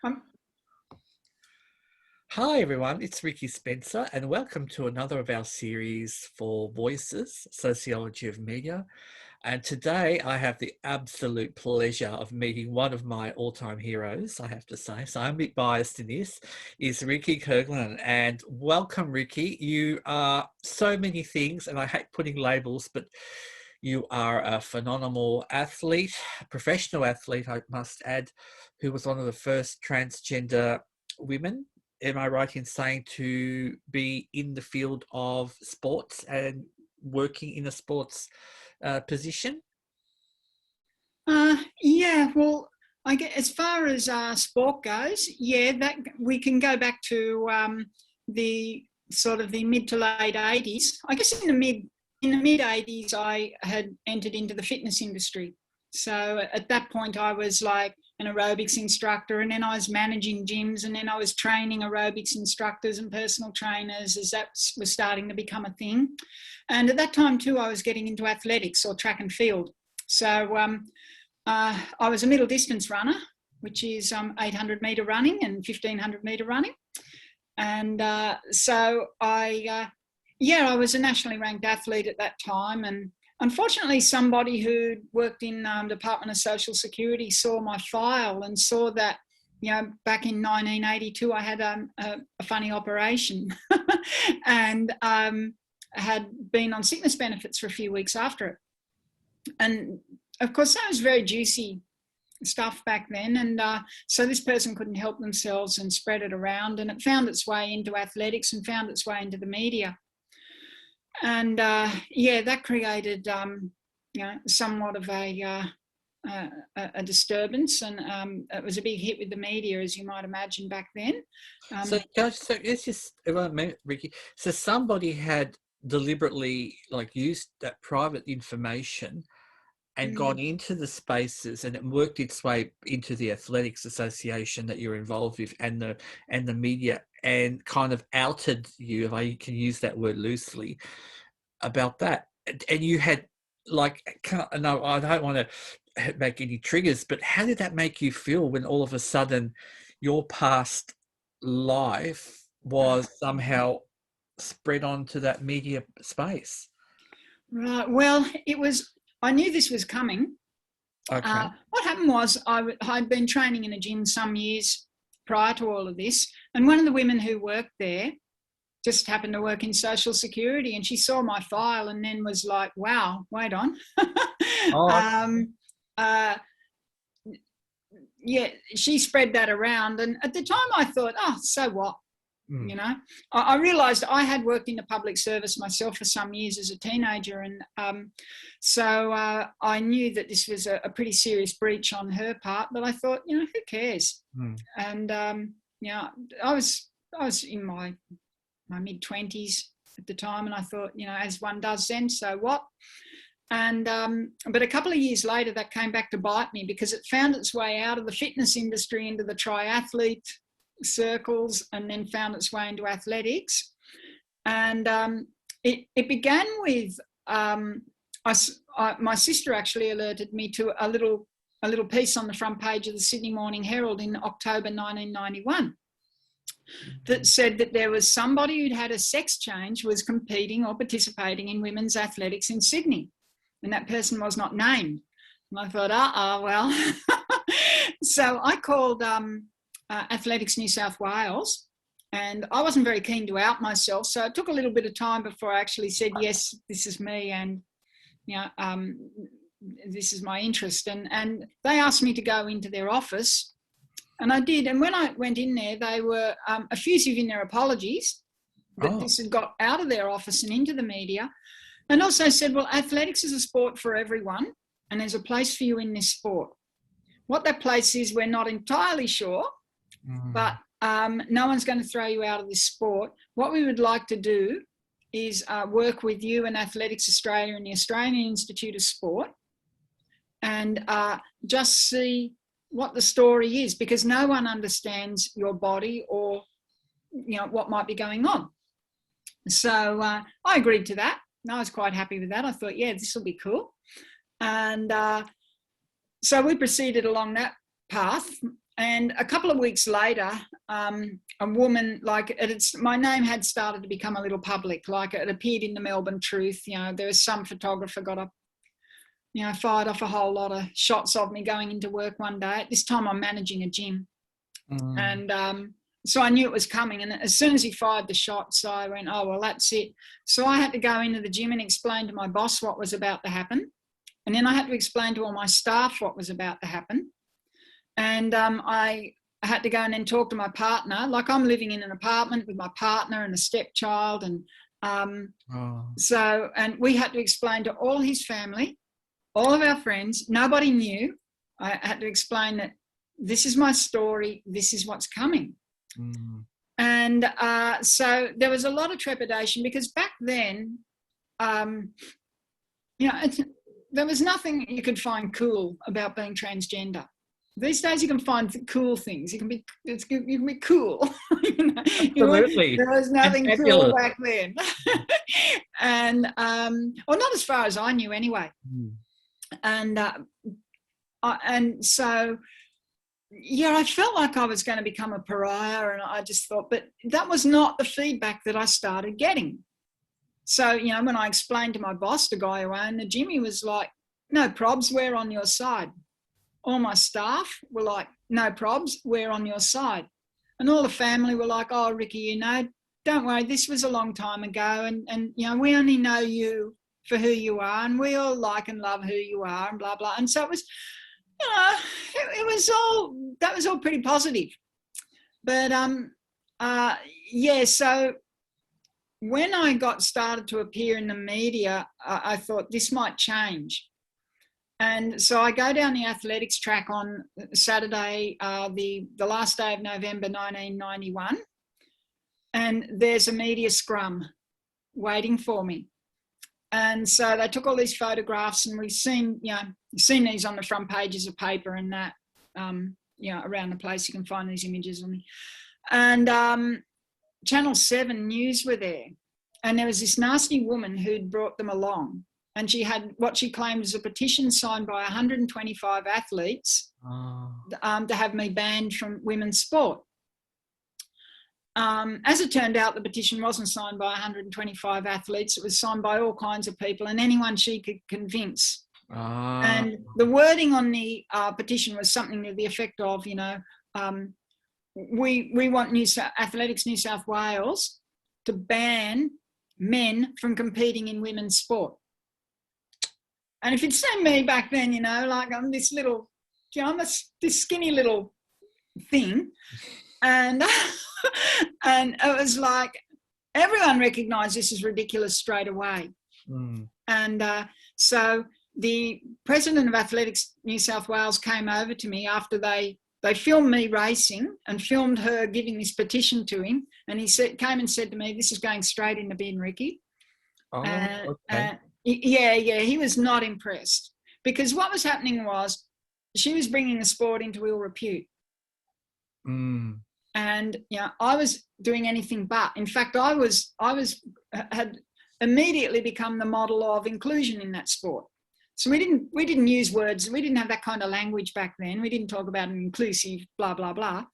Um, Hi everyone, it's Ricky Spencer and welcome to another of our series for Voices, Sociology of Media. And today I have the absolute pleasure of meeting one of my all-time heroes, I have to say. So I'm a bit biased in this, is Ricki Coughlan. And welcome, Ricki. You are so many things, and I hate putting labels, but you are a phenomenal athlete, professional athlete, I must add, who was one of the first transgender women, am I right in saying, to be in the field of sports and working in a sports position? yeah, well, I get as far as sport goes, yeah, that we can go back to the sort of the mid to late 80s. I guess in the mid 80s, I had entered into the fitness industry. So at that point, I was like an aerobics instructor, and then I was managing gyms, and then I was training aerobics instructors and personal trainers as that was starting to become a thing. And at that time too, I was getting into athletics or track and field. So I was a middle distance runner, which is 800 metre running and 1500 metre running. And I was a nationally ranked athlete at that time. And unfortunately, somebody who worked in Department of Social Security saw my file and saw that, back in 1982, I had a funny operation and had been on sickness benefits for a few weeks after it. And of course, that was very juicy stuff back then. And so this person couldn't help themselves and spread it around. And it found its way into athletics and found its way into the media. And that created, somewhat of a disturbance. And it was a big hit with the media, as you might imagine back then. So let's just, Ricki, so somebody had deliberately used that private information and gone into the spaces, and it worked its way into the athletics association that you're involved with and the media, and kind of outed you, if I can use that word loosely, about that. And you had no, I don't want to make any triggers, but how did that make you feel when all of a sudden your past life was somehow spread onto that media space? Right. Well, I knew this was coming. Okay. What happened was I'd been training in a gym some years prior to all of this, and one of the women who worked there just happened to work in Social Security, and she saw my file and then was like, wow, wait on. She spread that around, and at the time I thought, oh, so what? I realised I had worked in the public service myself for some years as a teenager, and so I knew that this was a pretty serious breach on her part, but I thought, who cares? And I was in my mid-20s at the time, and I thought, as one does then, so what? And but a couple of years later, that came back to bite me, because it found its way out of the fitness industry into the triathlete circles, and then found its way into athletics. And it began with my sister actually alerted me to a little piece on the front page of the Sydney Morning Herald in October 1991 that said that there was somebody who'd had a sex change, was competing or participating in women's athletics in Sydney, and that person was not named. And I thought, well. So I called Athletics New South Wales, and I wasn't very keen to out myself, so it took a little bit of time before I actually said, yes, this is me, and this is my interest. And they asked me to go into their office, and I did. And when I went in there, they were effusive in their apologies that this had got out of their office and into the media, and also said, well, athletics is a sport for everyone, and there's a place for you in this sport. What that place is, we're not entirely sure, but no one's going to throw you out of this sport. What we would like to do is work with you and Athletics Australia and the Australian Institute of Sport, and just see what the story is, because no one understands your body or what might be going on. So I agreed to that. I was quite happy with that. I thought, yeah, this will be cool. And so we proceeded along that path. And a couple of weeks later, a woman, my name had started to become a little public. Like, it appeared in the Melbourne Truth. There was some photographer got up, fired off a whole lot of shots of me going into work one day. At this time, I'm managing a gym. And so I knew it was coming. And as soon as he fired the shots, I went, oh, well, that's it. So I had to go into the gym and explain to my boss what was about to happen. And then I had to explain to all my staff what was about to happen. And I had to go and then talk to my partner. Like, I'm living in an apartment with my partner and a stepchild. And and we had to explain to all his family, all of our friends. Nobody knew. I had to explain that this is my story. This is what's coming. And so there was a lot of trepidation, because back then, there was nothing you could find cool about being transgender. These days you can find cool things. You can be cool. Absolutely. There was nothing cool back then. And, not as far as I knew anyway. And so, I felt like I was going to become a pariah, and I just thought, but that was not the feedback that I started getting. So, when I explained to my boss, the guy who owned the gym, he was like, no probs, we're on your side. All my staff were like, no probs, we're on your side. And all the family were like, oh, Ricki, don't worry, this was a long time ago, and we only know you for who you are, and we all like and love who you are, and blah, blah. And so it was, that was all pretty positive. But, so when I got started to appear in the media, I thought this might change. And so I go down the athletics track on Saturday, the last day of November 1991, and there's a media scrum waiting for me. And so they took all these photographs, and we've seen these on the front pages of paper and that, around the place. You can find these images on me. And Channel 7 News were there, and there was this nasty woman who'd brought them along. And she had what she claimed was a petition signed by 125 athletes to have me banned from women's sport. As it turned out, the petition wasn't signed by 125 athletes. It was signed by all kinds of people and anyone she could convince. And the wording on the petition was something to the effect of, we want Athletics New South Wales to ban men from competing in women's sport. And if you'd seen me back then, like I'm this little, I'm this skinny little thing. And, and it was like, everyone recognised this as ridiculous straight away. And so the president of Athletics New South Wales came over to me after they filmed me racing and filmed her giving this petition to him. And he came and said to me, this is going straight in the bin, Ricki. Okay. He was not impressed, because what was happening was she was bringing the sport into ill repute. And I was doing anything but. In fact, I had immediately become the model of inclusion in that sport. So we didn't use words. We didn't have that kind of language back then. We didn't talk about an inclusive blah blah blah.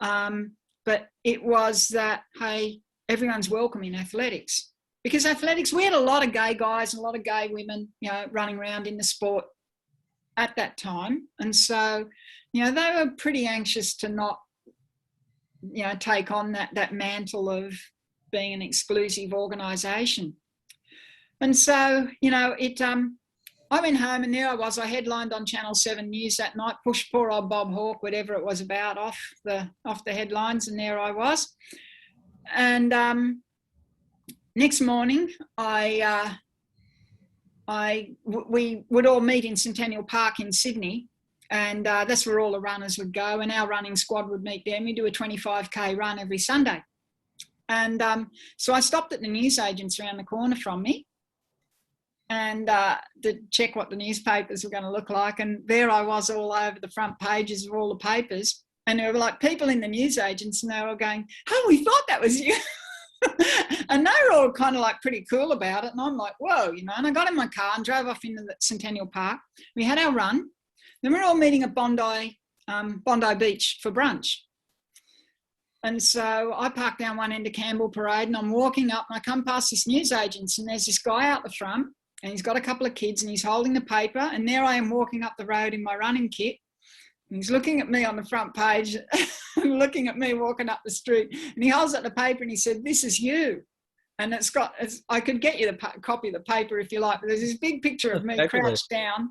But it was that, hey, everyone's welcome in athletics. Because athletics, we had a lot of gay guys and a lot of gay women, running around in the sport at that time. And so, they were pretty anxious to not, take on that mantle of being an exclusive organisation. And so, I went home and there I was. I headlined on Channel 7 News that night, pushed poor old Bob Hawke, whatever it was about, off the headlines, and there I was. And next morning, we would all meet in Centennial Park in Sydney, and that's where all the runners would go, and our running squad would meet there, and we do a 25k run every Sunday. And so I stopped at the newsagents around the corner from me, and to check what the newspapers were going to look like, and there I was all over the front pages of all the papers, and there were like people in the newsagents, and they were going, oh, we thought that was you. And they were all kind of like pretty cool about it. And I'm like, whoa, and I got in my car and drove off into the Centennial Park. We had our run. Then we were all meeting at Bondi Bondi Beach for brunch. And so I parked down one end of Campbell Parade and I'm walking up and I come past this newsagents and there's this guy out the front and he's got a couple of kids and he's holding the paper, and there I am walking up the road in my running kit. And he's looking at me on the front page and looking at me walking up the street, and he holds up the paper and he said, "This is you." And I could get you the copy of the paper if you like, but there's this big picture of me crouched down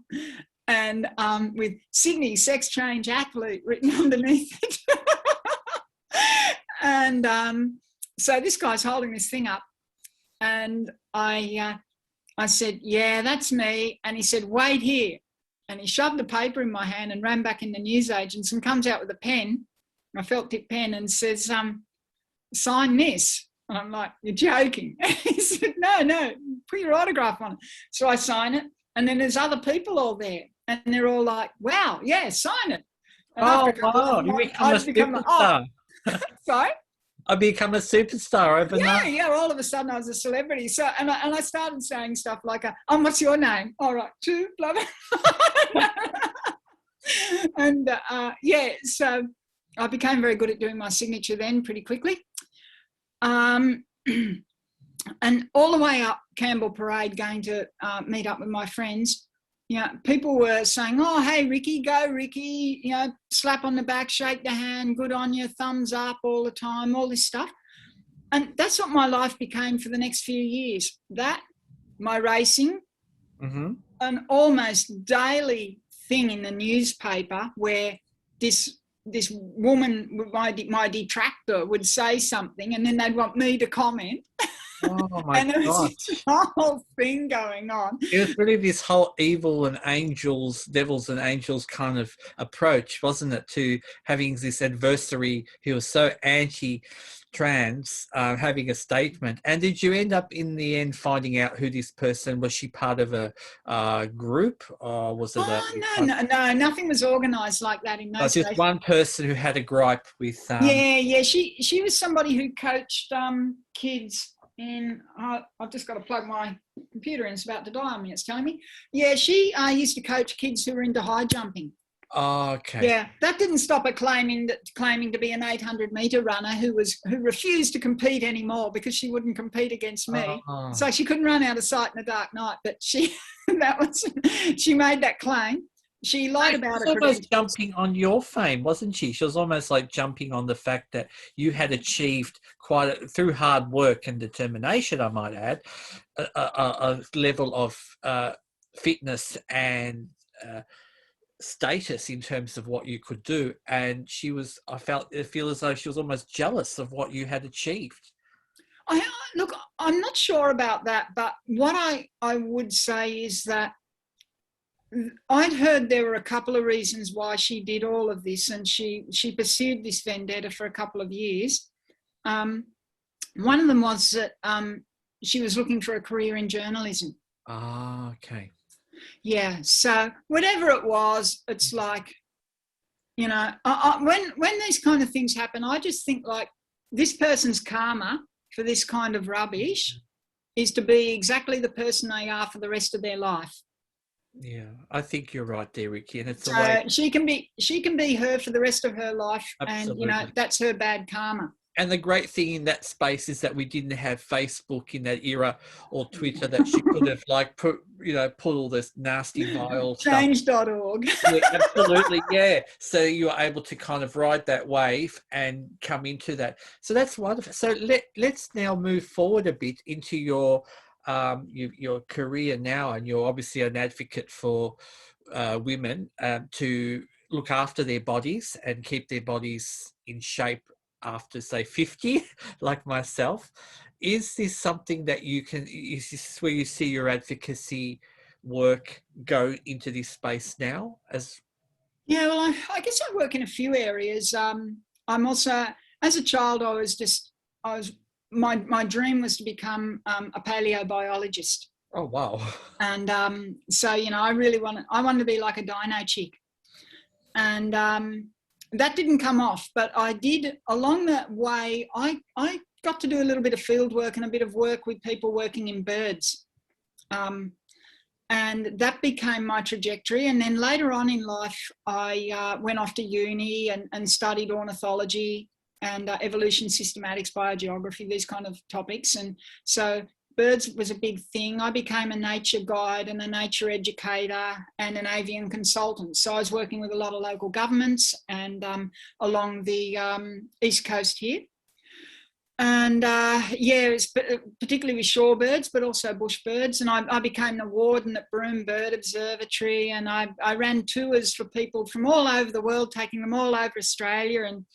and with Sydney sex change athlete written underneath it. And so this guy's holding this thing up, and I said, "Yeah, that's me." And he said, "Wait here." And he shoved the paper in my hand and ran back in the newsagents and comes out with a pen, a felt tip pen, and says, "Sign this." And I'm like, "You're joking." He said, no, put your autograph on it. So I sign it, and then there's other people all there, and they're all like, "Wow, yeah, sign it." And wow, you become a superstar. Sorry? I become a superstar overnight. Yeah, all of a sudden I was a celebrity. So, and I started saying stuff like, "What's your name?" "All right, two, blah, blah." And so I became very good at doing my signature then pretty quickly. And all the way up Campbell Parade going to meet up with my friends, people were saying, "Oh, hey, Ricki, go Ricki," slap on the back, shake the hand, good on you, thumbs up all the time, all this stuff. And that's what my life became for the next few years. That, my racing, an almost daily thing in the newspaper where this woman, my detractor, would say something and then they'd want me to comment. Oh my and gosh. It's a whole thing going on. It was really this whole evil and angels, devils and angels kind of approach, wasn't it, to having this adversary who was so anti-trans, having a statement. And did you end up in the end finding out who this person was? She part of a group, or was it no, nothing was organised like that in those days. Just one person who had a gripe with... She was somebody who coached kids in... I've just got to plug my computer in, it's about to die on me, it's telling me. Yeah, she used to coach kids who were into high jumping. Oh, okay. Yeah, that didn't stop her claiming to be an 800-metre runner who refused to compete anymore because she wouldn't compete against me. So she couldn't run out of sight in the dark night. But she made that claim. She lied about it. She was almost jumping on your fame, wasn't she? She was almost like jumping on the fact that you had achieved through hard work and determination, I might add, a level of fitness and status in terms of what you could do. And I feel as though she was almost jealous of what you had achieved. Look, I'm not sure about that, but what I would say is that I'd heard there were a couple of reasons why she did all of this, and she pursued this vendetta for a couple of years. One of them was that she was looking for a career in journalism. Ah, okay. Yeah, so whatever it was, it's like, when these kind of things happen, I just think like this person's karma for this kind of rubbish is to be exactly the person they are for the rest of their life. Yeah, I think you're right there, Ricki, and it's so a way she can be her for the rest of her life. Absolutely. And that's her bad karma. And the great thing in that space is that we didn't have Facebook in that era or Twitter that she could have put all this nasty vile Change.org. Yeah, absolutely. Yeah. So you were able to kind of ride that wave and come into that. So that's wonderful. So let's now move forward a bit into your career now, and you're obviously an advocate for women to look after their bodies and keep their bodies in shape after, say, 50, like myself. Is this something that is this where you see your advocacy work go into this space now? Yeah, well, I guess I work in a few areas. I'm also, as a child, my dream was to become a paleobiologist. Oh, wow. And so, I wanted to be like a dino chick. And that didn't come off, but I did, along that way, I got to do a little bit of field work and a bit of work with people working in birds. And that became my trajectory. And then later on in life, I went off to uni and studied ornithology and evolution systematics, biogeography, these kind of topics. And so birds was a big thing. I became a nature guide and a nature educator and an avian consultant. So I was working with a lot of local governments and along the East Coast here. And it's particularly with shorebirds, but also bush birds. And I became the warden at Broome Bird Observatory, and I ran tours for people from all over the world, taking them all over Australia. And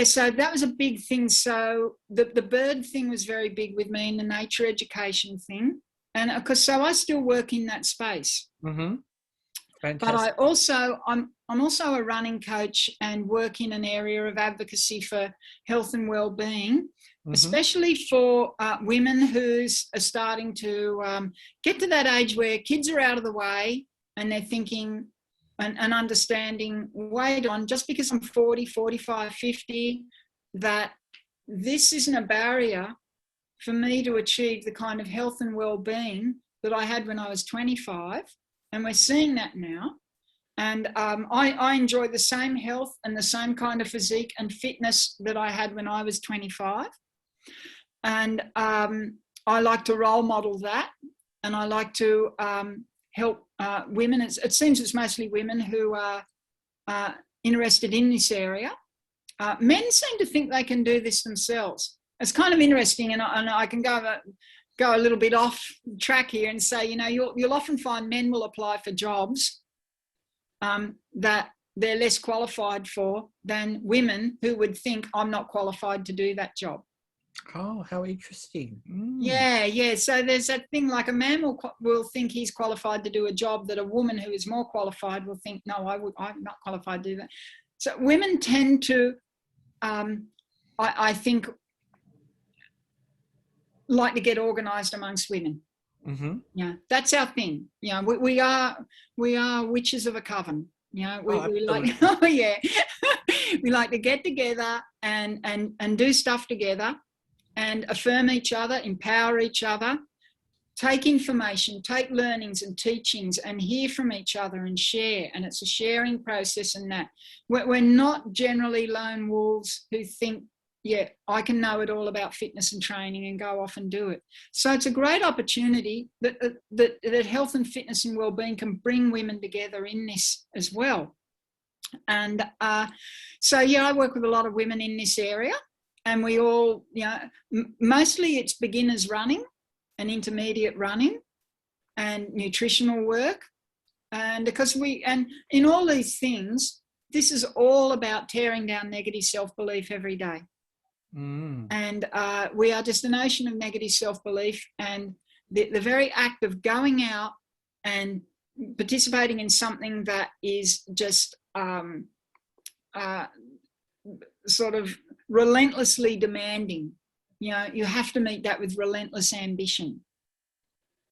so that was a big thing. So the bird thing was very big with me, and the nature education thing. And so I still work in that space. Mm-hmm. Fantastic. But I'm also a running coach and work in an area of advocacy for health and well-being, especially for women who are starting to get to that age where kids are out of the way and they're thinking and understanding, wait on, just because I'm 40, 45, 50, that this isn't a barrier for me to achieve the kind of health and well-being that I had when I was 25. And we're seeing that now. And I enjoy the same health and the same kind of physique and fitness that I had when I was 25. And I like to role model that. And I like to help women. It seems it's mostly women who are interested in this area. Men seem to think they can do this themselves. It's kind of interesting, and I can go a little bit off track here and say, you'll often find men will apply for jobs that they're less qualified for than women who would think, I'm not qualified to do that job. Oh, how interesting. Mm. Yeah. So there's that thing, like a man will think he's qualified to do a job that a woman who is more qualified will think, no, I'm not qualified to do that. So women tend to, I think, like to get organised amongst women. Mm-hmm. Yeah, that's our thing. We are witches of a coven. We like, we like to get together and do stuff together and affirm each other, empower each other, take information, take learnings and teachings and hear from each other and share. And it's a sharing process, and that we're not generally lone wolves who think, I can know it all about fitness and training and go off and do it. So it's a great opportunity that health and fitness and wellbeing can bring women together in this as well. And I work with a lot of women in this area, and we all, mostly it's beginners running and intermediate running and nutritional work. And and in all these things, this is all about tearing down negative self-belief every day. Mm. And we are just an ocean of negative self-belief, and the very act of going out and participating in something that is just sort of relentlessly demanding, you have to meet that with relentless ambition,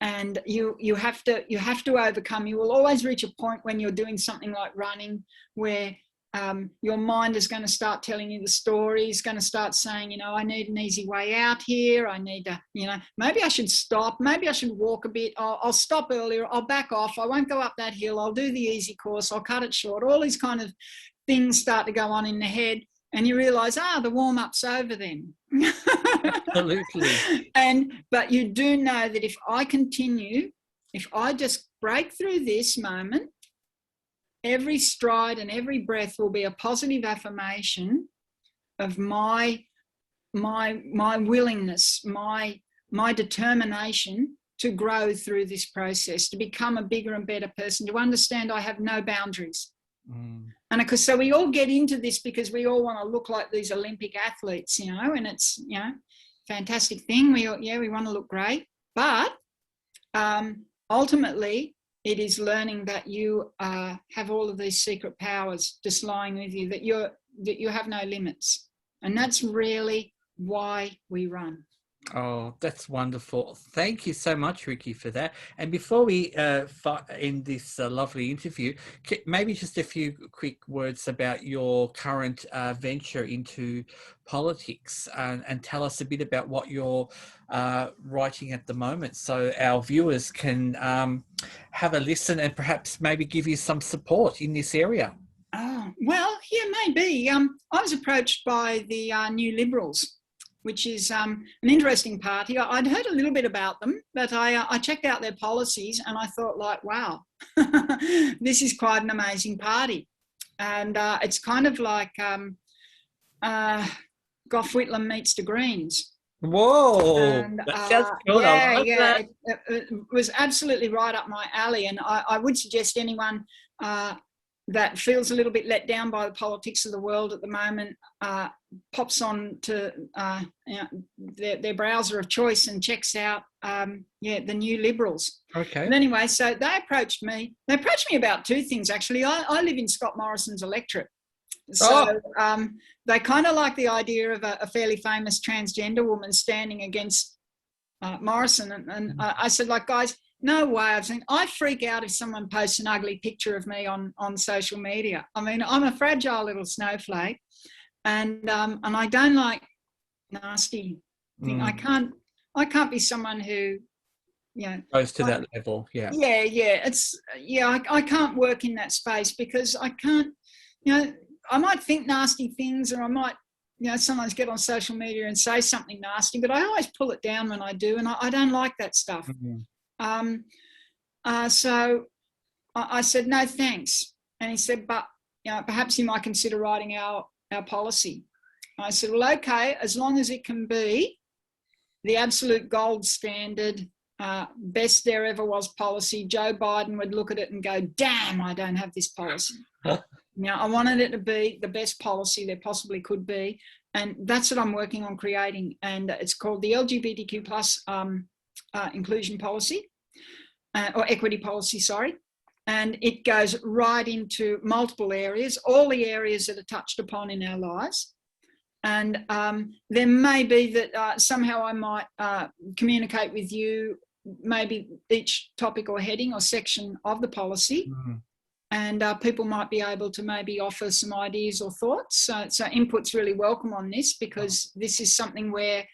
and you have to overcome. You will always reach a point when you're doing something like running where your mind is going to start telling you the stories, going to start saying, I need an easy way out here. I need to, maybe I should stop. Maybe I should walk a bit. I'll stop earlier. I'll back off. I won't go up that hill. I'll do the easy course. I'll cut it short. All these kind of things start to go on in the head, and you realise, the warm-up's over then. Absolutely. But you do know that if I continue, if I just break through this moment, every stride and every breath will be a positive affirmation of my willingness, my determination to grow through this process, to become a bigger and better person, to understand I have no boundaries. Mm. And of course, so we all get into this because we all want to look like these Olympic athletes, and it's, fantastic thing. We want to look great, but ultimately, it is learning that you have all of these secret powers just lying with you, that you have no limits. And that's really why we run. Oh, that's wonderful. Thank you so much, Ricki, for that. And before we end this lovely interview, maybe just a few quick words about your current venture into politics, and tell us a bit about what you're writing at the moment, so our viewers can have a listen and perhaps maybe give you some support in this area. Oh, well, yeah, maybe. I was approached by the New Liberals, which is an interesting party. I'd heard a little bit about them, but I checked out their policies and I thought, like, wow, this is quite an amazing party. And it's kind of like Gough Whitlam meets the Greens. Whoa, And that sounds cool. yeah, I like that. it was absolutely right up my alley. And I would suggest anyone that feels a little bit let down by the politics of the world at the moment pops on to their browser of choice and checks out the New Liberals. Okay. But anyway, so they approached me. They approached me about two things, actually. I live in Scott Morrison's electorate. So they kind of like the idea of a fairly famous transgender woman standing against Morrison. And I said, like, guys, no way. I freak out if someone posts an ugly picture of me on social media. I mean, I'm a fragile little snowflake, and I don't like nasty thing. I can't be someone who, goes to that level. Yeah. I can't work in that space because I can't. I might think nasty things, or I might, sometimes get on social media and say something nasty, but I always pull it down when I do, and I don't like that stuff. Mm-hmm. So I said, no, thanks. And he said, but perhaps you might consider writing our policy. I said, well, okay, as long as it can be the absolute gold standard, best there ever was policy. Joe Biden would look at it and go, damn, I don't have this policy. Now, I wanted it to be the best policy there possibly could be. And that's what I'm working on creating. And it's called the LGBTQ plus inclusion policy, or equity policy, sorry. And it goes right into multiple areas, all the areas that are touched upon in our lives. And there may be that somehow I might communicate with you maybe each topic or heading or section of the policy. Mm-hmm. And people might be able to maybe offer some ideas or thoughts. So input's really welcome on this, because this is something where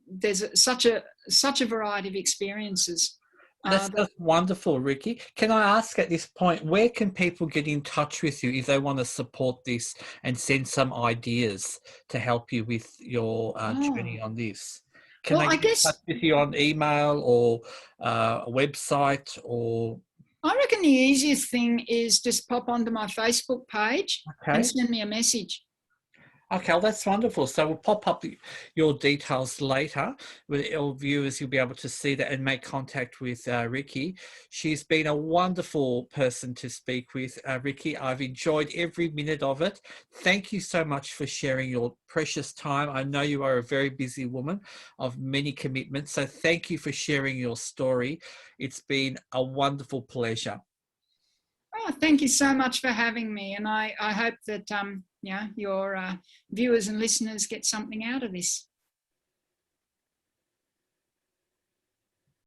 there's such a variety of experiences. That's wonderful, Ricki. Can I ask at this point, where can people get in touch with you if they want to support this and send some ideas to help you with your journey on this? Can I get in touch with you on email or a website or... I reckon the easiest thing is just pop onto my Facebook page and send me a message. Okay, well, that's wonderful. So we'll pop up your details later. With all viewers, you'll be able to see that and make contact with Ricki. She's been a wonderful person to speak with, Ricki. I've enjoyed every minute of it. Thank you so much for sharing your precious time. I know you are a very busy woman of many commitments, so thank you for sharing your story. It's been a wonderful pleasure. Oh, thank you so much for having me. And I hope that your viewers and listeners get something out of this.